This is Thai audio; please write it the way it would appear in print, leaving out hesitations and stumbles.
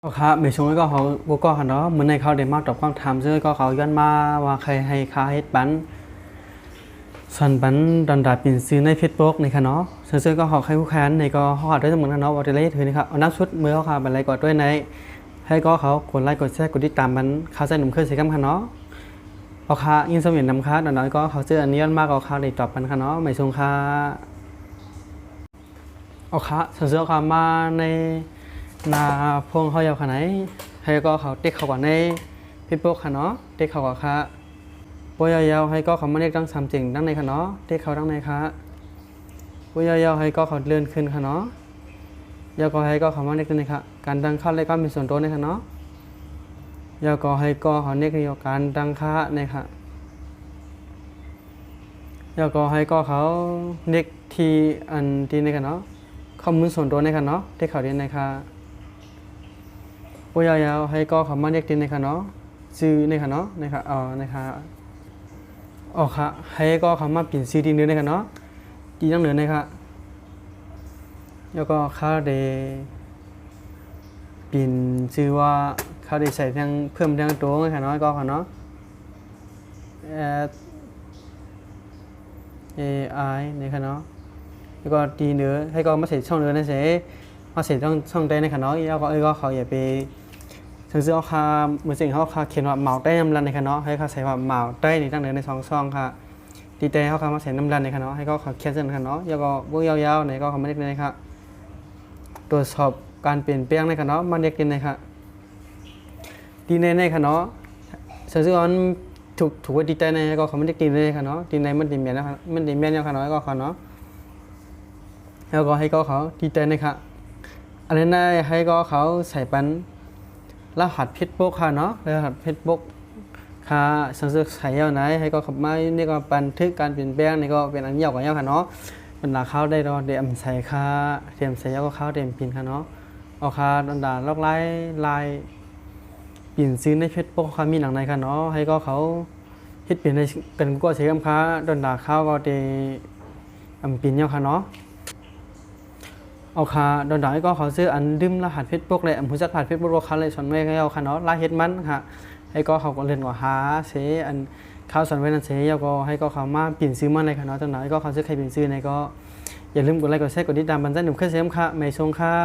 ก็ครับไม่ช่วงก็เขาบุก็เขาเนาะเหมือนในเขาได้มาตอบคำถามซึ่งก็เขาย้อนมาว่าใครให้ค่าเฮ็ดปันส่วนปันดอนดาปินซื้อในเฟซบุ๊กในค่ะเนาะซึ่งก็เขาใครผู้แค้นในก็เขาได้ทั้งหมดเนาะว่าจะเล่ถือนะครับเอาน้ำชุดมือเขาค่ะเป็นไรก่อนด้วยในให้ก็เขากดไลค์กดแชร์กดติดตามมันเขาใส่หนุ่มเคยใส่กันค่ะเนาะพอค่ะยินสมินนำค่ะดอนน้อยก็เขาเจออันนี้ย้อนมากก็เขาได้ตอบปันค่ะเนาะไม่ช่วงค่ะเอาค่ะซึ่งเขามาในนาพงเขายาวขนาดไหนให้ก็เขาติ๊กเขาก่อนในพี่ปุ๊กค่ะเนาะติ๊กเขาก่อนค่ะปุ้ยยาวให้ก็เขามาเรียกดังสามจริงดังในค่ะเนาะติ๊กเขาดังในค่ะปุ้ยยาวให้ก็เขาเลื่อนขึ้นค่ะเนาะยาวก็ให้ก็เขามาเรียกในค่ะการดังค่าเลยก็มีส่วนตัวในค่ะเนาะยาวก็ให้ก็เขาเรียกในการดังค่าในค่ะยาวก็ให้ก็เขาเรียกทีอันทีในค่ะเนาะข้อมูลส่วนตัวในค่ะเนาะติ๊กเขาเรียนในค่ะปุ้ยยาวให้ก็เขามาเรียกทีในค่ะเนาะชื่อในค่ะเนาะในค่ะในค่ะอ๋อค่ะให้ก็เขามาเปลี่ยนชื่อทีนึงในค่ะเนาะทีนั่งเหนือในค่ะแล้วก็เขาได้เปลี่ยนชื่อว่าเขาได้ใส่ทั้งเพิ่มทั้งตัวในค่ะเนาะก็ค่ะเนาะ AI ในค่ะเนาะแล้วก็ทีเนื้อให้ก็มาใส่ช่องเนื้อในเสมาใส่ช่องใดในค่ะเนาะแล้วก็ก็เขาอย่าไปถึงซื้อเอาคาเหมือนสิ่งเขาคาเขียนว่าเหมาได้น้ำรันในค่ะเนาะให้เขาใส่ว่าเหมาได้ในตั้งเนื้อในช่องค่ะตีเตะเขาคามาใส่น้ำรันในค่ะเนาะให้ก็เขาเขียนเส้นค่ะเนาะแล้วก็พวกยาวๆในก็เขาไม่ได้ในค่ะตรวจสอบการเปลี่ยนแปลงในค่ะเนาะมาเรียกกินในค่ะทีในค่ะเนาะซื้ออันถูกว่าดีใจในก็เขาไม่ได้กินเลยค่ะเนาะทีในมันดีเมียนนะครับมันดีเมียนเนี่ยค่ะเนาะก็เขาเนาะแล้วก็ให้ก็เขาดีใจในค่ะอันนี้ได้ให้ก็เขาใส่ปันรหัสเฟซบุ๊กค่ะเนาะรหัสเฟซบุ๊กค่ะสังเกตใส่ยาวไหนให้ก็ขับมานี่ก็บันทึกการเปลี่ยนแปลงนี่ก็เป็นอันยาวกว่ายาวค่ะเนาะเป็นหลักเขาได้รอเดียมใส่ค่ะเตรียมใส่ยาวก็เขาเตรียมพินค่ะเนาะเอาค่ะด่านลอกลายเปลี่ยนซื้อในเฟซบุ๊กค่ะมีหนังในค่ะเนาะให้ก็เขาเฮ็ดเปลี่ยนในกันก็ใช้คำค้าด่านเขาก็ได้เปลี่ยนยาวค่ะเนาะเอาค่ะดอนดอยก็เขาซื้ออันดื่มรหัสเฟซบุ๊กเลยผู้จัดรหัสเฟซบุ๊กเขาเลยสอนไว้ให้เอาค่ะเนาะรหัสมันค่ะให้ก็เขาก็เรียนว่าหาเสอันเขาสอนไว้นั่นเสแล้วก็ให้ก็เขามาเปลี่ยนซื้อมาเลยค่ะเนาะดอนดอยก็เขาซื้อใครเปลี่ยนซื้อในก็อย่าลืมกดไลค์กดแชร์กดติดตามบันทึกหนุ่มเคยเสียมค่ะไม่ชงค่ะ